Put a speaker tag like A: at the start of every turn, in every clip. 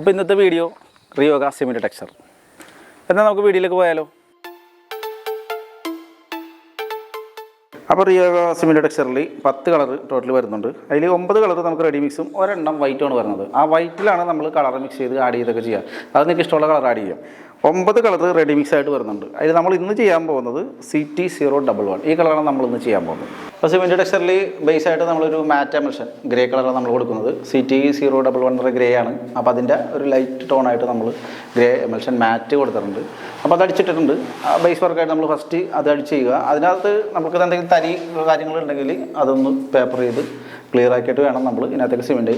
A: അപ്പോൾ ഇന്നത്തെ video റിയോഗ cement texture. എന്നാൽ നമുക്ക് വീഡിയോയിലേക്ക് പോയാലോ. അപ്പോൾ റിയോഗ സിമെൻറ്റ് ടെക്സ്ചറിൽ 10 കളർ ടോട്ടൽ വരുന്നുണ്ട്. അതിൽ 9 കളർ നമുക്ക് റെഡി മിക്സും ഒരെണ്ണം വൈറ്റുമാണ് വരുന്നത്. ആ വൈറ്റിലാണ് നമ്മൾ കളർ മിക്സ് ചെയ്ത് ആഡ് ചെയ്തൊക്കെ ചെയ്യുക. അത് നിങ്ങൾക്ക് ഇഷ്ടമുള്ള കളർ ആഡ് ചെയ്യാം. 9 കളർ റെഡി മിക്സ് ആയിട്ട് വരുന്നുണ്ട്. അതിൽ നമ്മൾ ഇന്ന് ചെയ്യാൻ പോകുന്നത് CT011 ഈ കളറാണ് നമ്മൾ ഇന്ന് ചെയ്യാൻ പോകുന്നത്. അപ്പോൾ സിമെൻറ്റ് ടെക്സ്ചറിൽ ബേസ് ആയിട്ട് നമ്മളൊരു മാറ്റ് എമൽഷൻ ഗ്രേ കളറാണ് നമ്മൾ കൊടുക്കുന്നത്. CT011 ഗ്രേ ആണ്. അപ്പോൾ അതിൻ്റെ ഒരു ലൈറ്റ് ടോണായിട്ട് നമ്മൾ ഗ്രേ എമൽഷൻ മാറ്റ് കൊടുത്തിട്ടുണ്ട്. അപ്പോൾ അത് അടിച്ചിട്ടിട്ടുണ്ട്. ബേസ് വർക്കായിട്ട് നമ്മൾ ഫസ്റ്റ് അത് അടിച്ച് ചെയ്യുക. അതിനകത്ത് നമുക്ക് എന്തെങ്കിലും തരി കാര്യങ്ങളുണ്ടെങ്കിൽ അതൊന്ന് പേപ്പർ ചെയ്ത് ക്ലിയർ ആക്കിയിട്ട് വേണം നമ്മൾ ഇതിനകത്തേക്ക് സിമെൻറ്റ്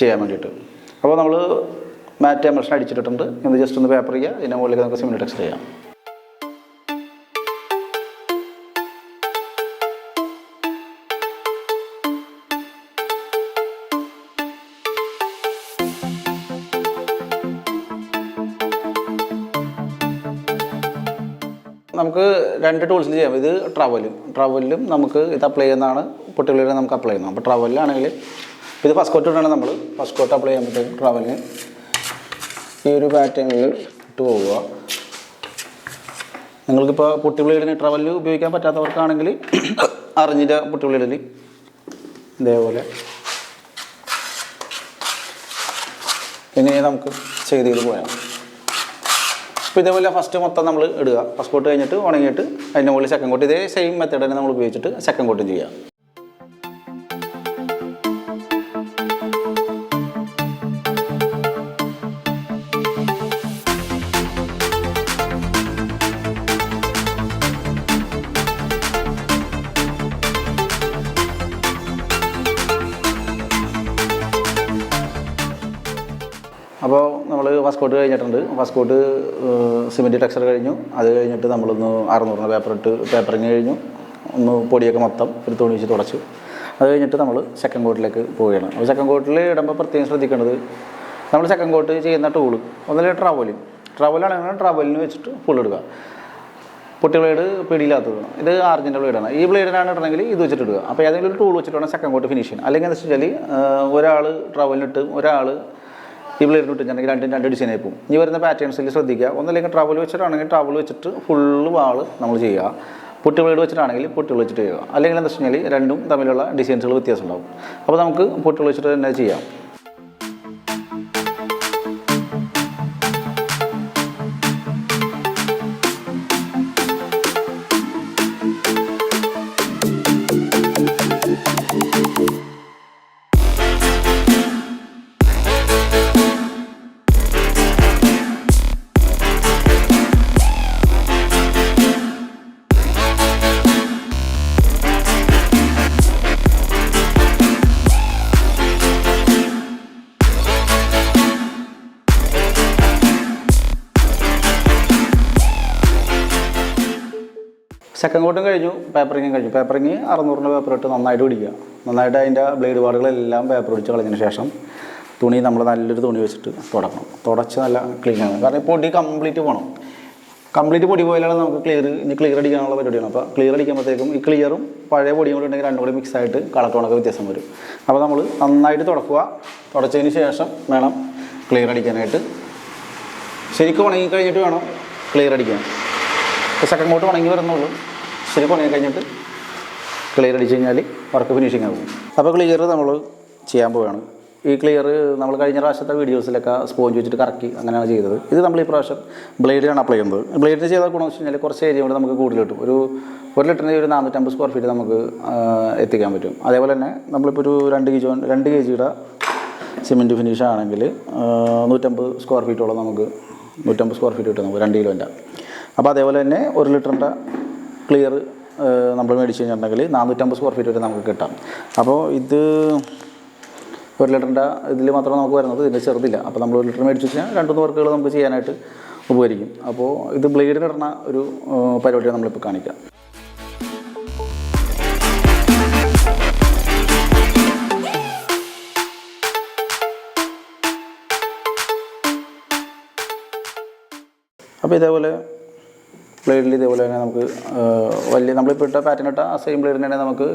A: ചെയ്യാൻ വേണ്ടിയിട്ട്. അപ്പോൾ നമ്മൾ മാറ്റ് എമൽഷൻ അടിച്ചിട്ടുണ്ട്. ഇത് ജസ്റ്റ് ഒന്ന് പേപ്പർ ചെയ്യുക. ഇതിൻ്റെ മുകളിലേക്ക് നമുക്ക് സിമെൻറ്റ് ടെക്സ്ചർ ചെയ്യാം. നമുക്ക് 2 ടൂൾസിൽ ചെയ്യാം. ഇത് ട്രവലിലും നമുക്ക് ഇത് അപ്ലൈ ചെയ്യുന്നതാണ്, പൊട്ടികളിൽ നമുക്ക് അപ്ലൈ ചെയ്യുന്നത്. അപ്പോൾ ട്രവലിലാണെങ്കിൽ ഇത് ഫസ്റ്റ് കോട്ട് ഇട്ടാണ് നമ്മൾ ഫസ്റ്റ് കോട്ട് അപ്ലൈ ചെയ്യുമ്പോഴത്തേക്കും ട്രവലിന് ഈ ഒരു പാറ്റേണിൽ ഇട്ട് പോവുക. നിങ്ങൾക്കിപ്പോൾ പൊട്ടി ബ്ലേഡിന് ട്രവലിൽ ഉപയോഗിക്കാൻ പറ്റാത്തവർക്കാണെങ്കിൽ അറിഞ്ഞിട്ട് പൊട്ടി ബ്ലേഡിൽ ഇതേപോലെ ഇങ്ങനെ നമുക്ക് ചെയ്ത് പോയാൽ. അപ്പോൾ ഇതേപോലെ ഫസ്റ്റ് മൊത്തം നമ്മൾ ഇടുക. ഫസ്റ്റ് കോട്ട് കഴിഞ്ഞിട്ട് ഉണങ്ങിയിട്ട് അതിൻ്റെ മുകളിൽ സെക്കൻഡ് കോട്ട് ഇതേ സെയിം മെത്തേഡ് തന്നെ നമ്മൾ ഉപയോഗിച്ചിട്ട് സെക്കൻഡ് കോട്ടും ചെയ്യുക. അപ്പോൾ നമ്മൾ ഫസ്റ്റ് കോട്ട് കഴിഞ്ഞിട്ടുണ്ട്. ഫസ്റ്റ് കോട്ട് സിമെൻറ്റ് ടെക്സ്ചർ കഴിഞ്ഞു. അത് കഴിഞ്ഞിട്ട് നമ്മളൊന്ന് 600 പേപ്പർ ഇട്ട് പേപ്പറിങ് കഴിഞ്ഞു. ഒന്ന് പൊടിയൊക്കെ മൊത്തം ഒരു തുണി വെച്ച് തുടച്ചു. അത് കഴിഞ്ഞിട്ട് നമ്മൾ സെക്കൻഡ് കോട്ടിലേക്ക് പോവുകയാണ്. അപ്പോൾ സെക്കൻഡ് കോട്ടിൽ ഇടുമ്പോൾ പ്രത്യേകം ശ്രദ്ധിക്കേണ്ടത് നമ്മൾ സെക്കൻഡ് കോട്ട് ചെയ്യുന്ന ടൂള് ഒന്നിലെ ട്രവലാണെങ്കിൽ ട്രവലിന് വെച്ചിട്ട് ഫുൾ ഇടുക. പൊട്ടി ബ്ലേഡ് പിടിയില്ലാത്തത് ഇത് ആർജിൻ്റെ ബ്ലേഡാണ്. ഈ ബ്ലേഡിനാണ് ഇടണമെങ്കിൽ ഇത് വെച്ചിട്ട് ഇടുക. അപ്പോൾ ഏതെങ്കിലും ഒരു ടൂൾ വെച്ചിട്ട് വേണം സെക്കൻഡ് കോട്ട് ഫിനിഷ് ചെയ്യാൻ. അല്ലെങ്കിൽ എന്താ വെച്ചാൽ ഒരാൾ ട്രവലിനിട്ട് ഒരാൾ ഈ ബ്ലേഡിന് ഇട്ടിട്ടുണ്ടെങ്കിൽ രണ്ട് ഡിസൈനായി പോകും. ഈ വരുന്ന പാറ്റേൺസിൽ ശ്രദ്ധിക്കുക. ഒന്നല്ലെങ്കിൽ ട്രവൽ വെച്ചിട്ടാണെങ്കിൽ ട്രവൽ വെച്ചിട്ട് ഫുള്ള് വാൾ നമ്മൾ ചെയ്യുക. പൊട്ടി ബ്ലേഡ് വെച്ചിട്ടാണെങ്കിൽ പൊട്ടികൾ വെച്ചിട്ട് ചെയ്യുക. അല്ലെങ്കിൽ എന്താ വെച്ച് കഴിഞ്ഞാൽ രണ്ടും തമ്മിലുള്ള ഡിസൈൻസുകൾ വ്യത്യാസം ഉണ്ടാവും. അപ്പോൾ നമുക്ക് പൊട്ടികൾ വെച്ചിട്ട് തന്നെ ചെയ്യാം. സെക്കൻഡ് കോട്ടും കഴിഞ്ഞു, പേപ്പറിങ്ങും കഴിഞ്ഞു. പേപ്പറിങ് 600 പേപ്പർ ഇട്ട് നന്നായിട്ട് പിടിക്കുക. നന്നായിട്ട് അതിൻ്റെ ബ്ലേഡ് പാടുകളെല്ലാം പേപ്പർ പിടിച്ച് കളഞ്ഞതിന് ശേഷം തുണി നമ്മൾ നല്ലൊരു തുണി വെച്ചിട്ട് തുടച്ച് നല്ല ക്ലീൻ ആണ്. കാരണം പൊടി കംപ്ലീറ്റ് പോകണം. കംപ്ലീറ്റ് പൊടി പോയാലാണ് നമുക്ക് ക്ലിയർ അടിക്കാനുള്ള പരിപാടിയാണ്. അപ്പോൾ ക്ലിയർ അടിക്കുമ്പോഴത്തേക്കും ഈ ക്ലിയറും പഴയ പൊടിയും കൂടി ഉണ്ടെങ്കിൽ രണ്ടും കൂടി മിക്സ് ആയിട്ട് കളർ ടോണൊക്കെ വ്യത്യാസം വരും. അപ്പോൾ നമ്മൾ നന്നായിട്ട് തുടച്ചതിന് ശേഷം വേണം ക്ലിയർ അടിക്കാനായിട്ട്. ശരിക്കും ഉണങ്ങി കഴിഞ്ഞിട്ട് വേണം ക്ലിയർ അടിക്കാൻ. ഇപ്പോൾ സെക്കൻഡ് കോട്ട് ഉണങ്ങി വരുന്നുള്ളൂ. ശരിക്കും ഉണങ്ങി കഴിഞ്ഞിട്ട് ക്ലിയർ അടിച്ച് കഴിഞ്ഞാൽ വർക്ക് ഫിനിഷിങ് ആകും. അപ്പോൾ ക്ലിയർ നമ്മൾ ചെയ്യാൻ പോവുകയാണ്. ഈ ക്ലിയർ നമ്മൾ കഴിഞ്ഞ പ്രാവശ്യത്തെ വീഡിയോസിലൊക്കെ സ്പോഞ്ച് വെച്ചിട്ട് കറക്കി അങ്ങനെയാണ് ചെയ്തത്. ഇത് നമ്മൾ ഈ പ്രാവശ്യം ബ്ലേഡിലാണ് അപ്ലൈ ചെയ്യുന്നത്. ബ്ലേഡിന് ചെയ്താൽ ഗുണമെന്ന് വെച്ച് കഴിഞ്ഞാൽ കുറച്ച് ഏരിയ കൊണ്ട് നമുക്ക് കൂടുതൽ കിട്ടും. ഒരു ലിറ്ററിന് ഒരു 450 സ്ക്വയർ ഫീറ്റ് നമുക്ക് എത്തിക്കാൻ പറ്റും. അതേപോലെ തന്നെ നമ്മളിപ്പോൾ ഒരു 2 kg സിമെൻറ്റ് ഫിനിഷ് ആണെങ്കിൽ 150 സ്ക്വയർ ഫീറ്റോളം നമുക്ക് 150 സ്ക്വയർ ഫീറ്റ് കിട്ടും നമുക്ക് 2 കിലോൻ്റെ. അപ്പോൾ അതേപോലെ തന്നെ 1 ലിറ്ററിൻ്റെ ക്ലിയർ നമ്മൾ മേടിച്ച് കഴിഞ്ഞിട്ടുണ്ടെങ്കിൽ 450 സ്ക്വയർ ഫീറ്റ് വരെ നമുക്ക് കിട്ടാം. അപ്പോൾ ഇത് 1 ലിറ്ററിൻ്റെ ഇതിൽ മാത്രമേ നമുക്ക് വരുന്നത്, ഇതിൻ്റെ ചെറുതില്ല. അപ്പോൾ നമ്മൾ 1 ലിറ്റർ മേടിച്ച് കഴിഞ്ഞാൽ 2-3 വർക്കുകൾ നമുക്ക് ചെയ്യാനായിട്ട് ഉപകരിക്കും. അപ്പോൾ ഇത് ബ്ലേഡിനിടുന്ന ഒരു പരിപാടിയാണ് നമ്മളിപ്പോൾ കാണിക്കാം. അപ്പോൾ ഇതേപോലെ ബ്ലേഡിൽ ഇതേപോലെ തന്നെ നമുക്ക് വലിയ നമ്മളിപ്പോൾ ഇട്ട പാറ്റേൺ ഇട്ട ആ സെയിം ബ്ലേഡിന് തന്നെ നമുക്ക്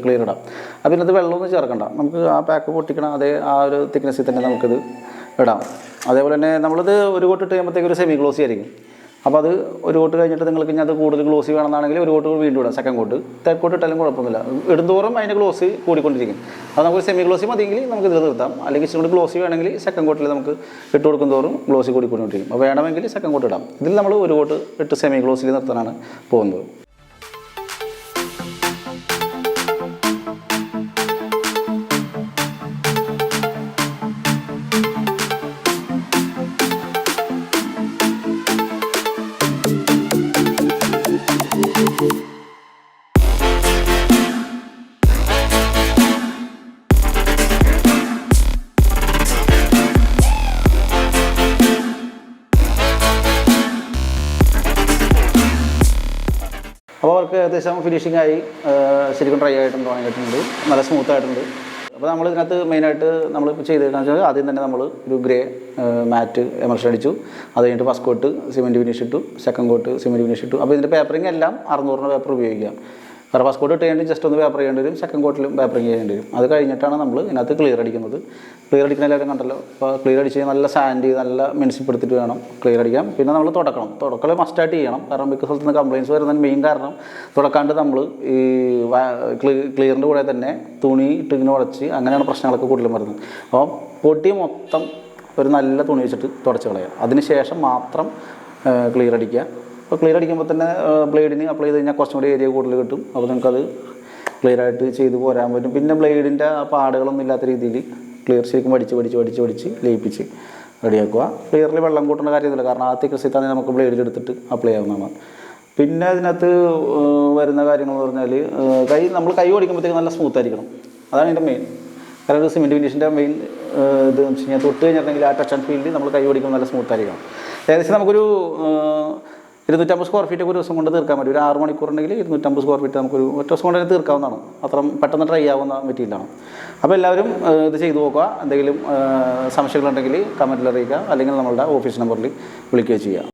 A: ക്ലിയർ ഇടാം. അപ്പോൾ ഇതിനകത്ത് വെള്ളമൊന്നും ചേർക്കണ്ട. നമുക്ക് ആ പാക്ക് പൊട്ടിക്കണം അതേ ആ ഒരു തിക്നെസ്സിൽ തന്നെ നമുക്കിത് ഇടാം. അതേപോലെ തന്നെ നമ്മളിത് ഒരു കോട്ട് ഇട്ട് കഴിയുമ്പോഴത്തേക്ക് ഒരു സെമി ഗ്ലോസി ആയിരിക്കും. അപ്പോൾ അത് ഒരു കോട്ട് കഴിഞ്ഞിട്ട് നിങ്ങൾക്ക് ഇനി അത് കൂടുതൽ ഗ്ലോസി വേണമെന്നാണെങ്കിൽ ഒരു കോട്ട് വീണ്ടും ഇടാം. സെക്കൻഡ് കോട്ട് തേർഡ് കോട്ട് ഇട്ടാലും കുഴപ്പമൊന്നുമില്ല. ഇടുന്തോറും അതിൻ്റെ ഗ്ലോസി കൂടിക്കൊണ്ടിരിക്കും. അത് നമുക്ക് സെമി ഗ്ലോസി മതിയെങ്കിൽ നമുക്ക് ഇതിൽ നിർത്താം. അല്ലെങ്കിൽ ഇച്ചിരി കൂടി ഗ്ലോസി വേണമെങ്കിൽ സെക്കൻഡ് കോട്ടിൽ നമുക്ക് ഇട്ട് കൊടുക്കുന്തോറും ഗ്ലോസി കൂടിക്കൊണ്ടിരിക്കും. അപ്പോൾ വേണമെങ്കിൽ സെക്കൻഡ് കോട്ട് ഇടാം. ഇതിൽ നമ്മൾ ഒരു കോട്ട് ഇട്ട് സെമി ഗ്ലോസിൽ നിർത്താനാണ് പോകുന്നത്. അപ്പോൾ അവർക്ക് ഏകദേശം ഫിനിഷിംഗ് ആയി, ശരിക്കും ഡ്രൈ ആയിട്ടുണ്ട്, ഉണങ്ങിയിട്ടുണ്ട്, നല്ല സ്മൂത്ത് ആയിട്ടുണ്ട്. അപ്പോൾ നമ്മൾ ഇതിനകത്ത് മെയിനായിട്ട് നമ്മളിപ്പോൾ ചെയ്തതെന്ന് വെച്ചാൽ ആദ്യം തന്നെ നമ്മൾ ഒരു ഗ്രേ മാറ്റ് എമർഷൻ അടിച്ചു. അത് കഴിഞ്ഞിട്ട് ഫസ്റ്റ് കോട്ട് സിമെൻറ്റ് ഫിനിഷ് ഇട്ടു, സെക്കൻഡ് കോട്ട് സിമെൻറ്റ് ഫിനിഷ് ഇട്ടു. അപ്പോൾ ഇതിൻ്റെ പേപ്പറിങ് എല്ലാം 600 പേപ്പർ ഉപയോഗിക്കുക. കാരണം ഫസ്റ്റ് കോട്ട് ഇട്ട് കഴിഞ്ഞിട്ട് ജസ്റ്റ് ഒന്ന് പേപ്പർ ചെയ്യേണ്ടി വരും, സെക്കൻഡ് കോട്ടിലും പേപ്പറിങ് ചെയ്യേണ്ടി വരും. അത് കഴിഞ്ഞിട്ടാണ് നമ്മൾ ഇതിനകത്ത് ക്ലിയർ അടിക്കുന്നത്. ക്ലിയർ അടിക്കുന്ന എല്ലാവരും കണ്ടല്ലോ. അപ്പോൾ ക്ലിയർ അടിച്ച് നല്ല സാൻഡ് ചെയ്ത് നല്ല മിനുസിപ്പെടുത്തിയിട്ട് വേണം ക്ലിയർ അടിക്കാം. പിന്നെ നമ്മൾ തുടക്കൽ മസ്റ്റായിട്ട് ചെയ്യണം. കാരണം മിക്ക സ്ഥലത്ത് നിന്ന് കംപ്ലയിൻസ് വരുന്നതിന് മെയിൻ കാരണം തുടക്കാണ്ട് നമ്മൾ ഈ ക്ലിയറിൻ്റെ കൂടെ തന്നെ തുണി ഇട്ടിങ്ങനെ ഉടച്ച് അങ്ങനെയാണ് പ്രശ്നങ്ങളൊക്കെ കൂടുതലും വരുന്നത്. അപ്പോൾ പൊട്ടി മൊത്തം ഒരു നല്ല തുണി വെച്ചിട്ട് തുടച്ച് കളയുക. അതിന് ശേഷം മാത്രം ക്ലിയർ അടിക്കുക. അപ്പോൾ ക്ലിയർ അടിക്കുമ്പോൾ തന്നെ ബ്ലേഡിന് അപ്ലൈ ചെയ്ത് കഴിഞ്ഞാൽ കുറച്ചും കൂടി ഏരിയ കൂടുതൽ കിട്ടും. അപ്പോൾ നിങ്ങൾക്കത് ക്ലിയറായിട്ട് ചെയ്ത് പോരാൻ പറ്റും. പിന്നെ ബ്ലേഡിൻ്റെ ആ പാടുകളൊന്നും ഇല്ലാത്ത രീതിയിൽ ക്ലിയർ ശരിക്കും പഠിച്ച് ലയിപ്പിച്ച് റെഡിയാക്കുക. ക്ലിയറിൽ വെള്ളം കൂട്ടേണ്ട കാര്യമില്ല. കാരണം ആ തിക്കസിൽ തന്നെ നമുക്ക് ബ്ലേഡിൽ എടുത്തിട്ട് അപ്ലൈ ആവുന്നതാണ്. പിന്നെ അതിനകത്ത് വരുന്ന കാര്യങ്ങൾ എന്ന് പറഞ്ഞാൽ നമ്മൾ കൈ ഓടിക്കുമ്പോഴത്തേക്ക് നല്ല സ്മൂത്ത് ആയിരിക്കണം. അതാണ് ഇതിൻ്റെ മെയിൻ. കാരണം ഒരു സിമെൻറ്റ് ഫിനിഷിൻ്റെ മെയിൻ ഇത് എന്ന് വെച്ച് കഴിഞ്ഞാൽ തൊട്ട് കഴിഞ്ഞിട്ടുണ്ടെങ്കിൽ ആ ടച്ച് ആൻഡ് ഫീൽഡിൽ നമ്മൾ കൈ ഓടിക്കുമ്പോൾ നല്ല സ്മൂത്ത് ആയിരിക്കണം. ഏകദേശം നമുക്കൊരു 250 സ്ക്വയർ ഫീറ്റ് ഒരു ദിവസം കൊണ്ട് തീർക്കാൻ പറ്റും. ഒരു 6 മണിക്കൂറുണ്ടെങ്കിൽ 250 സ്ക്വയർ ഫീറ്റ് നമുക്കൊരു ഒറ്റ ദിവസം കൊണ്ട് തന്നെ തീർക്കാവുന്നതാണ്. അത്ര പെട്ടെന്ന് ട്രൈ ആവുന്ന മെറ്റീരിയലാണ്. അപ്പോൾ എല്ലാവരും ഇത് ചെയ്തു നോക്കുക. എന്തെങ്കിലും സംശയങ്ങളുണ്ടെങ്കിൽ കമൻറ്റിൽ അറിയിക്കുക, അല്ലെങ്കിൽ നമ്മളുടെ ഓഫീസ് നമ്പറിൽ വിളിക്കുകയോ ചെയ്യുക.